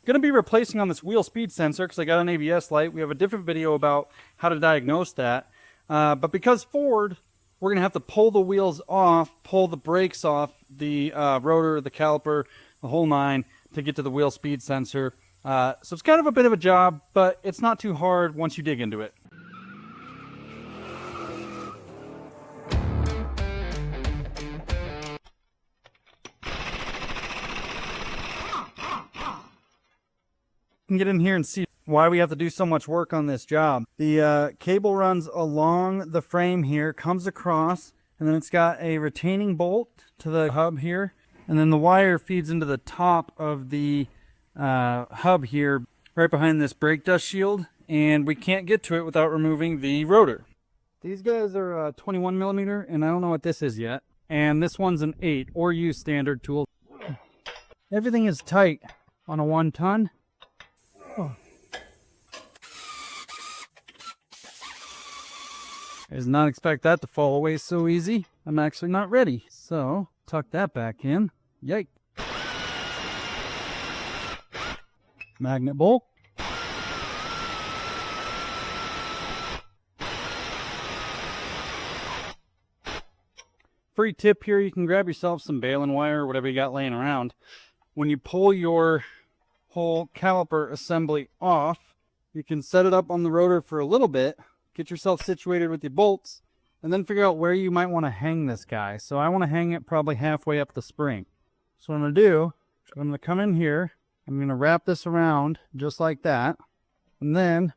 Going to be replacing on this wheel speed sensor because I got an ABS light. We have a different video about how to diagnose that. But because Ford, we're going to have to pull the wheels off, pull the brakes off, the rotor, the caliper, the whole nine to get to the wheel speed sensor. So it's kind of a bit of a job, but it's not too hard once you dig into it. You can get in here and see why we have to do so much work on this job. The cable runs along the frame here, comes across, and then it's got a retaining bolt to the hub here, and then the wire feeds into the top of the hub here, right behind this brake dust shield, and we can't get to it without removing the rotor. These guys are 21 millimeter, and I don't know what this is yet. And this one's an 8, or use standard tool. Everything is tight on a 1 ton. Oh. I did not expect that to fall away so easy. I'm actually not ready. So, tuck that back in. Yike. Magnet bolt. Free tip here, you can grab yourself some baling wire or whatever you got laying around. When you pull your whole caliper assembly off, you can set it up on the rotor for a little bit, get yourself situated with your bolts, and then figure out where you might want to hang this guy. So I want to hang it probably halfway up the spring. So what I'm going to do, I'm going to come in here, I'm going to wrap this around just like that, and then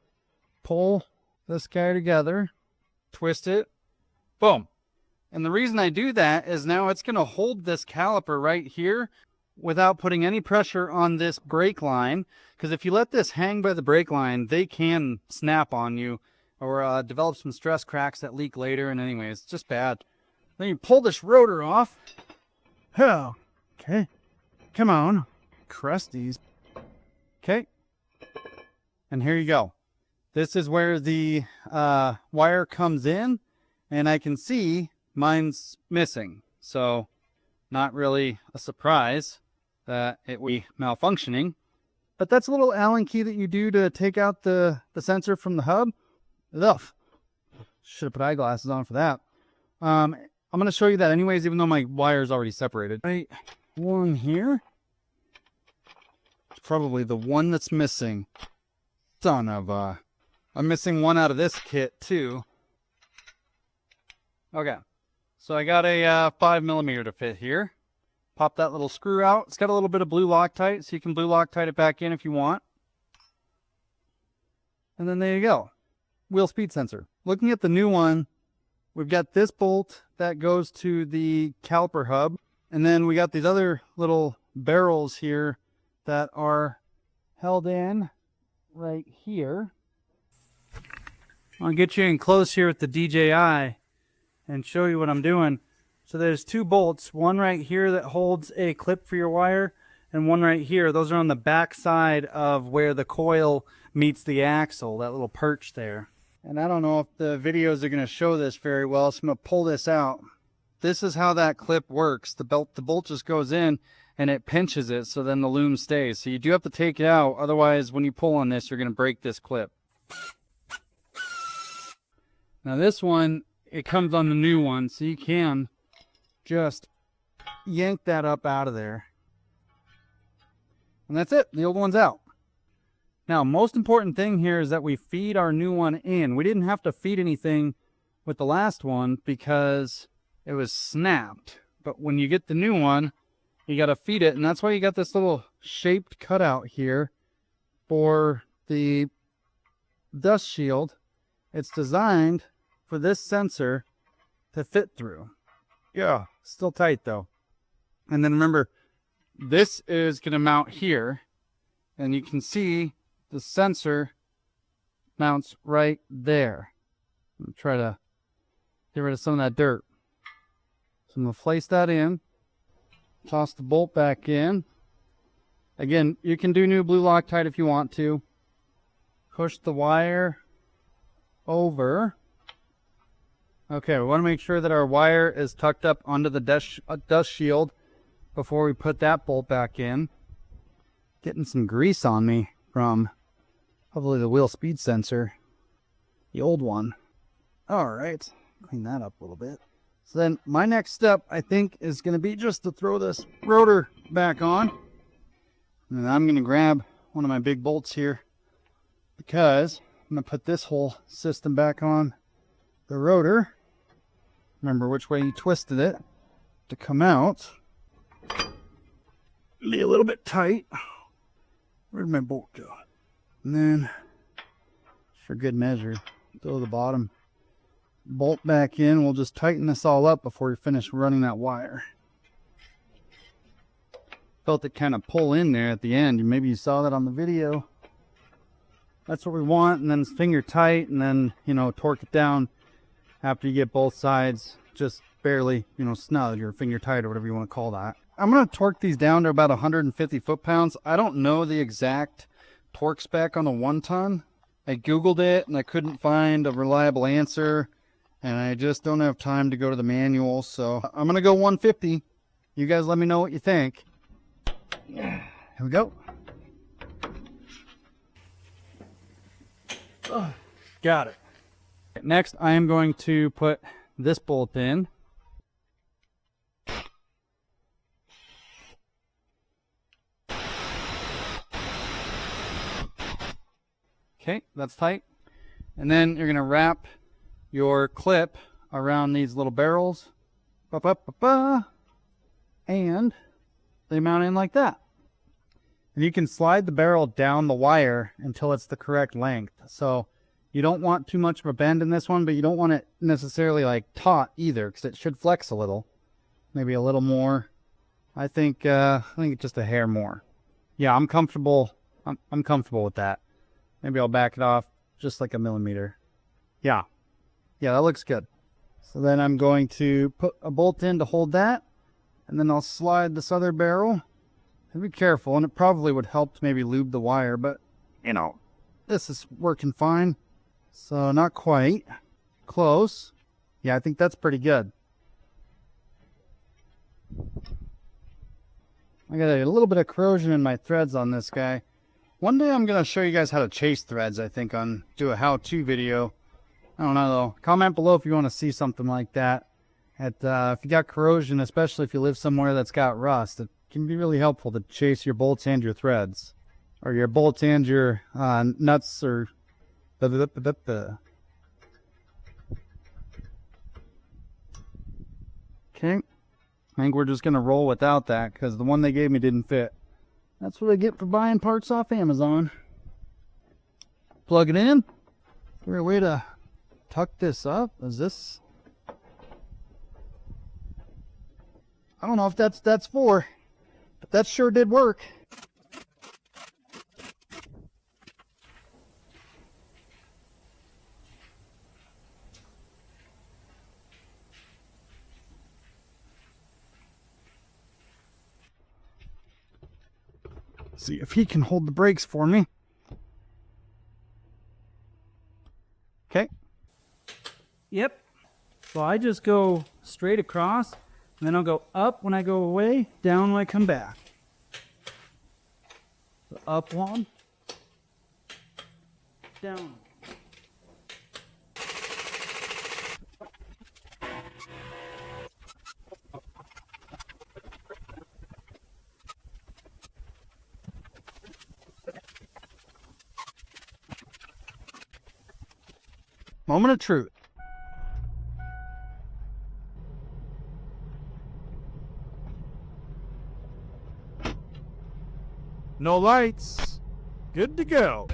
pull this guy together, twist it, boom. And the reason I do that is now it's going to hold this caliper right here without putting any pressure on this brake line, because if you let this hang by the brake line, they can snap on you or develop some stress cracks that leak later, and anyways, it's just bad. Then you pull this rotor off. Oh, okay, come on, crusties. Okay, and here you go. This is where the wire comes in, and I can see mine's missing, so not really a surprise that it will be malfunctioning. But that's a little Allen key that you do to take out the sensor from the hub. Ugh. Should have put eyeglasses on for that. I'm going to show you that anyways, even though my wire is already separated. Right, one here. It's probably the one that's missing. Son of a... I'm missing one out of this kit too. Okay. So I got a 5 millimeter to fit here. Pop that little screw out. It's got a little bit of blue Loctite, so you can blue Loctite it back in if you want. And then there you go. Wheel speed sensor. Looking at the new one, we've got this bolt that goes to the caliper hub. And then we got these other little barrels here that are held in right here. I'll get you in close here with the DJI and show you what I'm doing. So there's 2 bolts, one right here that holds a clip for your wire, and one right here. Those are on the back side of where the coil meets the axle, that little perch there. And I don't know if the videos are going to show this very well, so I'm going to pull this out. This is how that clip works. The bolt just goes in and it pinches it, so then the loom stays. So you do have to take it out, otherwise when you pull on this, you're going to break this clip. Now this one, it comes on the new one, so you can just yank that up out of there. And that's it. The old one's out. Now, most important thing here is that we feed our new one in. We didn't have to feed anything with the last one because it was snapped. But when you get the new one, you got to feed it. And that's why you got this little shaped cutout here for the dust shield. It's designed for this sensor to fit through. Yeah, still tight though. And then remember, this is going to mount here, and you can see the sensor mounts right there. I'm going to try to get rid of some of that dirt. So I'm going to place that in, toss the bolt back in. Again, you can do new blue Loctite if you want to. Push the wire over. Okay, we want to make sure that our wire is tucked up onto the dust shield before we put that bolt back in. getting some grease on me from hopefully the wheel speed sensor, the old one. All right, clean that up a little bit. So then my next step, I think, is going to be just to throw this rotor back on. And then I'm going to grab one of my big bolts here because I'm going to put this whole system back on the rotor. Remember which way you twisted it to come out. Be a little bit tight. Where'd my bolt go? And then, for good measure, throw the bottom bolt back in. We'll just tighten this all up before we finish running that wire. Felt it kind of pull in there at the end. Maybe you saw that on the video. That's what we want. And then it's finger tight, and then, you know, torque it down after you get both sides just barely, you know, snug or finger tight or whatever you want to call that. I'm going to torque these down to about 150 foot-pounds. I don't know the exact torque spec on a 1-ton. I Googled it and I couldn't find a reliable answer, and I just don't have time to go to the manual, so I'm going to go 150. You guys let me know what you think. Here we go. Oh, got it. Next, I am going to put this bolt in. Okay, that's tight. And then you're going to wrap your clip around these little barrels. And they mount in like that. And you can slide the barrel down the wire until it's the correct length. So you don't want too much of a bend in this one, but you don't want it necessarily like taut either, because it should flex a little. Maybe a little more. I think it's just a hair more. Yeah, I'm comfortable. I'm comfortable with that. Maybe I'll back it off just like a millimeter. Yeah, that looks good. So then I'm going to put a bolt in to hold that, and then I'll slide this other barrel. And be careful, and it probably would help to maybe lube the wire, but you know, this is working fine. So not quite. Close. Yeah, I think that's pretty good. I got a little bit of corrosion in my threads on this guy. One day I'm going to show you guys how to chase threads, I think, do a how-to video. I don't know, though. Comment below if you want to see something like that. If you got corrosion, especially if you live somewhere that's got rust, it can be really helpful to chase your bolts and your threads. Or your bolts and your nuts or... Okay. I think we're just going to roll without that because the one they gave me didn't fit. That's what I get for buying parts off Amazon. Plug it in. Is there a way to tuck this up? Is this... I don't know if that's for, but that sure did work. See if he can hold the brakes for me. Okay. Yep. So I just go straight across, and then I'll go up when I go away, down when I come back. So up one, down. Moment of truth. No lights. Good to go.